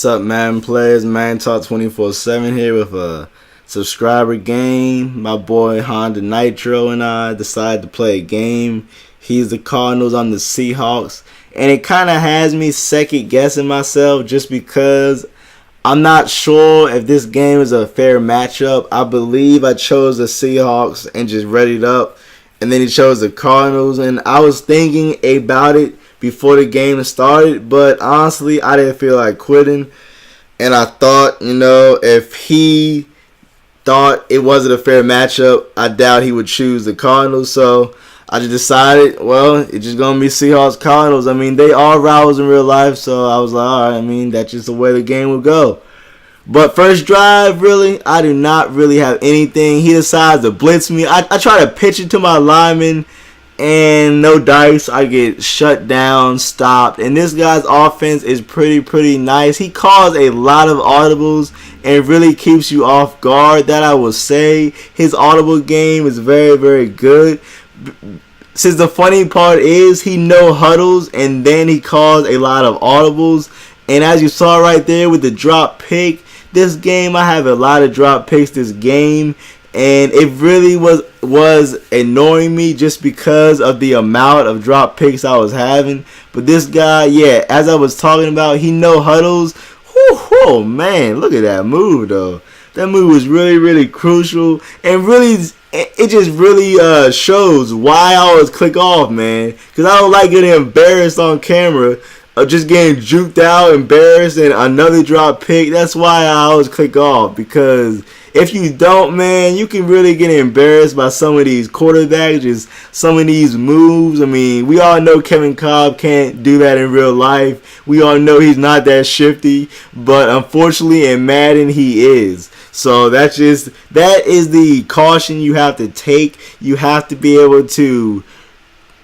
What's up, Madden players? Madden Talk 24/7 here with a subscriber game. My boy Honda Nitro and I decided to play a game. He's the Cardinals, I'm the Seahawks. And it kind of has me second guessing myself just because I'm not sure if this game is a fair matchup. I believe I chose the Seahawks and just read it up. And then he chose the Cardinals. And I was thinking about it before the game started, but honestly, I didn't feel like quitting. And I thought, if he thought it wasn't a fair matchup, I doubt he would choose the Cardinals. So I just decided, well, it's just going to be Seahawks Cardinals. I mean, they are rivals in real life, so I was like, all right, that's just the way the game will go. But first drive, really, I do not really have anything. He decides to blitz me. I try to pitch it to my lineman, and no dice. I get shut down, stopped. And this guy's offense is pretty nice. He calls a lot of audibles and really keeps you off guard. That I will say. His audible game is very good. Since the funny part is he no huddles and then he calls a lot of audibles. And as you saw right there with the drop pick, this game I have a lot of drop picks this game. And it really was annoying me just because of the amount of drop picks I was having. But this guy, yeah, as I was talking about, he no huddles. Oh man, look at that move though. That move was really crucial, and really, it just really shows why I always click off, man. Because I don't like getting embarrassed on camera. Just getting juked out, embarrassed, and another drop pick. That's why I always click off. Because if you don't, man, you can really get embarrassed by some of these quarterbacks, just some of these moves. I mean, we all know Kevin Cobb can't do that in real life. We all know he's not that shifty. But unfortunately, in Madden, he is. So that is the caution you have to take. You have to be able to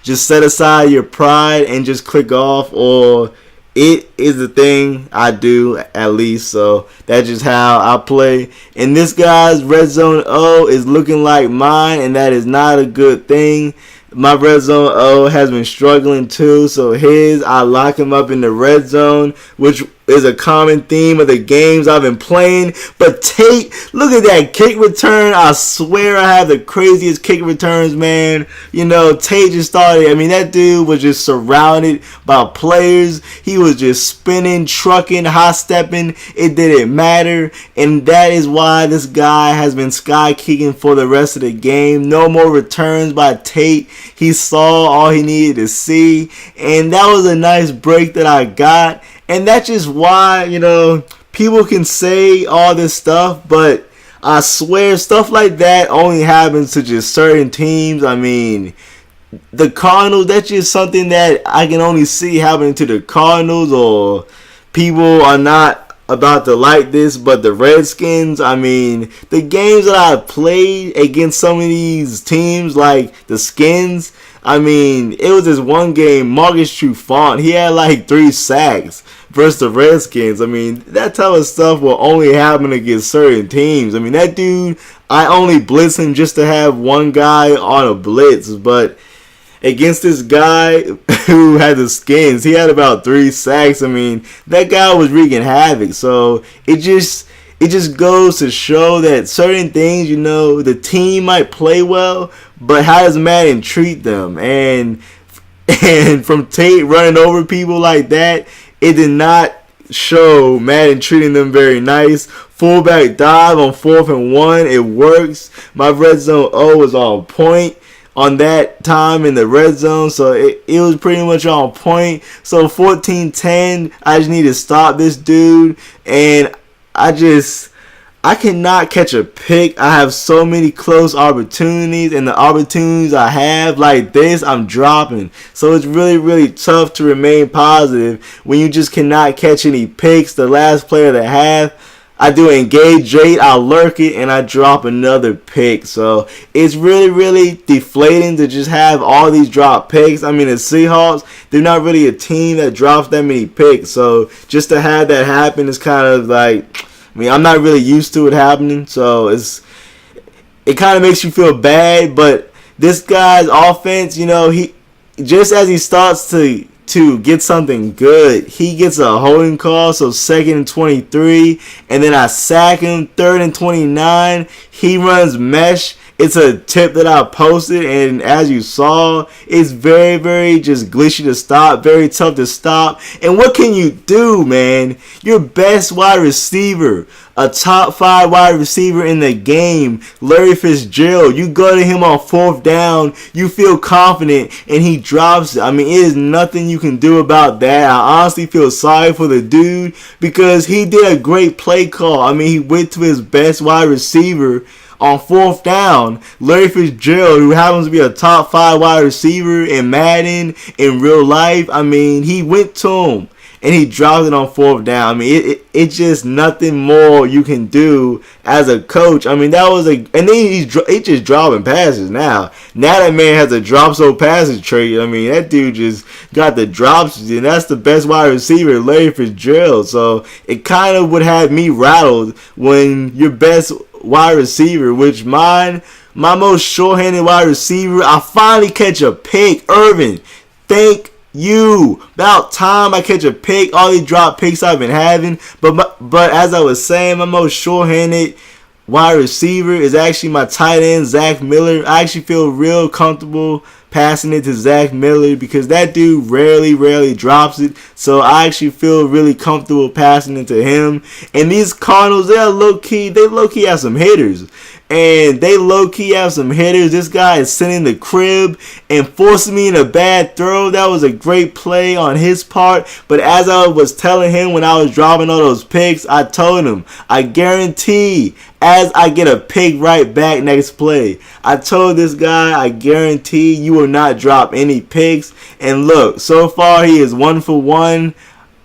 just set aside your pride and just click off, or it is the thing I do at least. So that's just how I play. And this guy's red zone O is looking like mine, and that is not a good thing. My red zone O has been struggling too, so I lock him up in the red zone, which is a common theme of the games I've been playing. But Tate, look at that kick return. I swear I have the craziest kick returns, man. Tate just started. That dude was just surrounded by players. He was just spinning, trucking, high stepping. It didn't matter. And that is why this guy has been sky kicking for the rest of the game. No more returns by Tate. He saw all he needed to see. And that was a nice break that I got. And that's just why, people can say all this stuff, but I swear stuff like that only happens to just certain teams. The Cardinals, that's just something that I can only see happening to the Cardinals, or people are not about to like this. But the Redskins, the games that I've played against some of these teams, like the Skins, it was this one game, Marcus Trufant, he had like 3 sacks versus the Redskins. That type of stuff will only happen against certain teams. That dude, I only blitz him just to have one guy on a blitz. But against this guy who had the Skins, he had about 3 sacks. That guy was wreaking havoc. So it just goes to show that certain things, the team might play well, but how does Madden treat them? And from Tate running over people like that, it did not show Madden treating them very nice. Fullback dive on 4th and 1. It works. My red zone O was on point on that time in the red zone. So it was pretty much on point. So 14-10, I just need to stop this dude. And I cannot catch a pick. I have so many close opportunities, and the opportunities I have like this, I'm dropping. So it's really tough to remain positive when you just cannot catch any picks. The last player that I do engage rate, I lurk it, and I drop another pick. So it's really deflating to just have all these drop picks. The Seahawks, they're not really a team that drops that many picks. So just to have that happen is kind of like, I'm not really used to it happening, so it kind of makes you feel bad. But this guy's offense, he just as he starts to to get something good. He gets a holding call, so 2nd and 23, and then I sack him, 3rd and 29. He runs mesh. It's a tip that I posted, and as you saw, it's very, very just glitchy to stop, very tough to stop. And what can you do, man? Your best wide receiver, a top 5 wide receiver in the game, Larry Fitzgerald, you go to him on 4th down, you feel confident, and he drops it. I mean, it is nothing you can do about that. I honestly feel sorry for the dude because he did a great play call. I mean, he went to his best wide receiver on 4th down, Larry Fitzgerald, who happens to be a top 5 wide receiver in Madden, in real life. I mean, he went to him and he dropped it on 4th down. I mean, it's just nothing more you can do as a coach. I mean, that was and then he's just dropping passes now. Now that man has a drop so passes trait. I mean, that dude just got the drops, and that's the best wide receiver, Larry Fitzgerald. So it kind of would have me rattled when your best wide receiver, which my most short-handed wide receiver, I finally catch a pick. Irvin, thank you. About time I catch a pick. All these drop picks I've been having. But as I was saying, my most short-handed wide receiver is actually my tight end, Zach Miller. I actually feel real comfortable passing it to Zach Miller because that dude rarely drops it. So I actually feel really comfortable passing it to him. And these Cardinals, they low-key have some hitters. And they low-key have some hitters. This guy is sending the crib and forcing me in a bad throw. That was a great play on his part. But as I was telling him when I was dropping all those picks, I told him, I guarantee as I get a pick right back next play. I told this guy, I guarantee you will not drop any picks. And look, so far he is 1 for 1.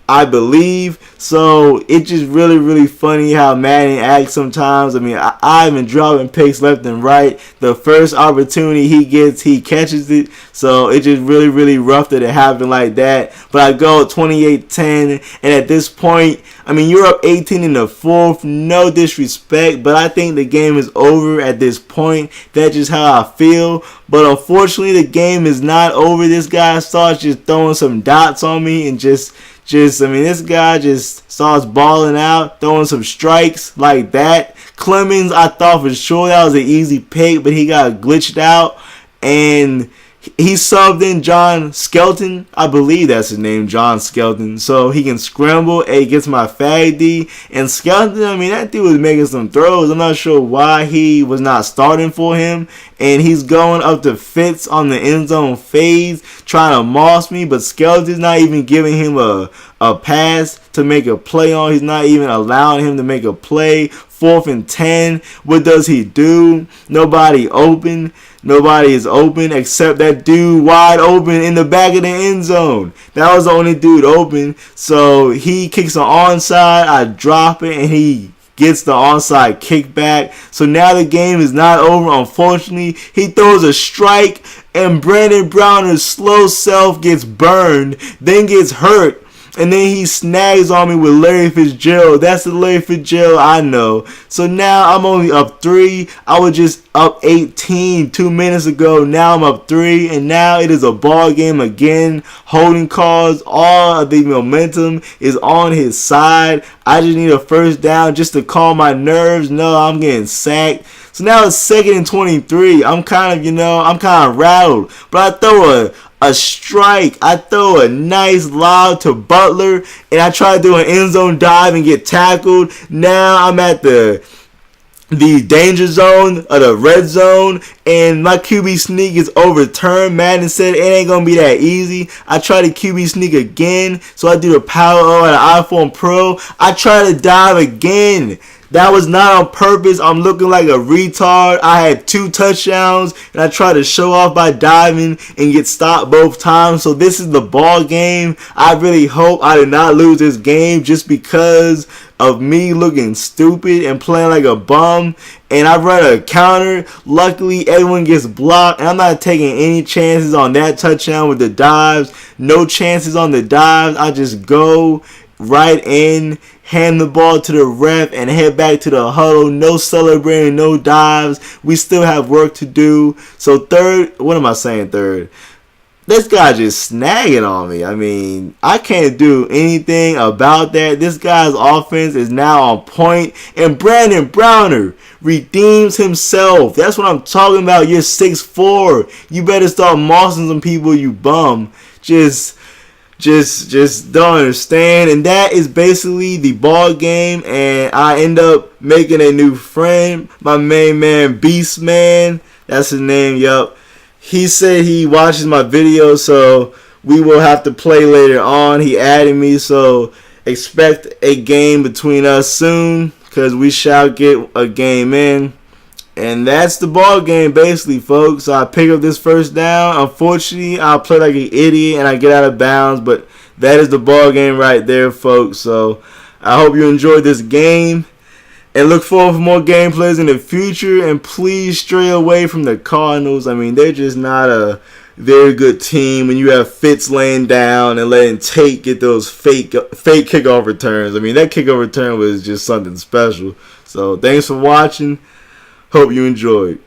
I believe. So it's just really funny how Madden acts sometimes. I mean, I've been dropping picks left and right. The first opportunity he gets, he catches it. So it's just really rough that it happened like that. But I go 28-10, and at this point, I mean, you're up 18 in the 4th. No disrespect, but I think the game is over at this point. That's just how I feel. But unfortunately, the game is not over. This guy starts just throwing some dots on me and I mean, this guy just starts balling out, throwing some strikes like that. Clemens, I thought for sure that was an easy pick, but he got glitched out. And he subbed in John Skelton. I believe that's his name, John Skelton. So he can scramble and gets my fag D. And Skelton, I mean, that dude was making some throws. I'm not sure why he was not starting for him. And he's going up to Fitz on the end zone phase, trying to moss me. But Skelton's not even giving him a pass to make a play on. He's not even allowing him to make a play. 4th and 10. What does he do? Nobody open. Nobody is open except that dude wide open in the back of the end zone. That was the only dude open. So he kicks an onside. I drop it and he gets the onside kickback. So now the game is not over. Unfortunately, he throws a strike and Brandon Browner's slow self gets burned, then gets hurt. And then he snags on me with Larry Fitzgerald. That's the Larry Fitzgerald I know. So now I'm only up 3. I was just up 18 2 minutes ago. Now I'm up 3. And now it is a ball game again. Holding calls. All of the momentum is on his side. I just need a first down just to calm my nerves. No, I'm getting sacked. So now it's 2nd and 23. I'm kind of rattled. But I throw a strike. I throw a nice lob to Butler, and I try to do an end zone dive and get tackled. Now I'm at the danger zone or the red zone, and my QB sneak is overturned. Madden said it ain't gonna be that easy. I try to QB sneak again, so I do the power O at an iPhone Pro. I try to dive again. That was not on purpose. I'm looking like a retard. I had 2 touchdowns, and I tried to show off by diving and get stopped both times. So this is the ball game. I really hope I did not lose this game just because of me looking stupid and playing like a bum. And I run a counter. Luckily, everyone gets blocked, and I'm not taking any chances on that touchdown with the dives. No chances on the dives. I just go right in, hand the ball to the ref, and head back to the huddle. No celebrating, no dives. We still have work to do. So third, this guy just snagging on me. I mean, I can't do anything about that. This guy's offense is now on point, and Brandon Browner redeems himself. That's what I'm talking about. You're 6'4". You better start mossing some people, you bum. Just don't understand. And that is basically the ball game. And I end up making a new friend. My main man, Beast Man. That's his name, yup. He said he watches my videos, so we will have to play later on. He added me, so expect a game between us soon, because we shall get a game in. And that's the ball game, basically, folks. So I pick up this first down. Unfortunately, I'll play like an idiot and I get out of bounds, but that is the ball game right there, folks. So I hope you enjoyed this game. And look forward for more gameplays in the future. And please stray away from the Cardinals. I mean, they're just not a very good team. When you have Fitz laying down and letting Tate get those fake kickoff returns. I mean, that kickoff return was just something special. So thanks for watching. Hope you enjoyed.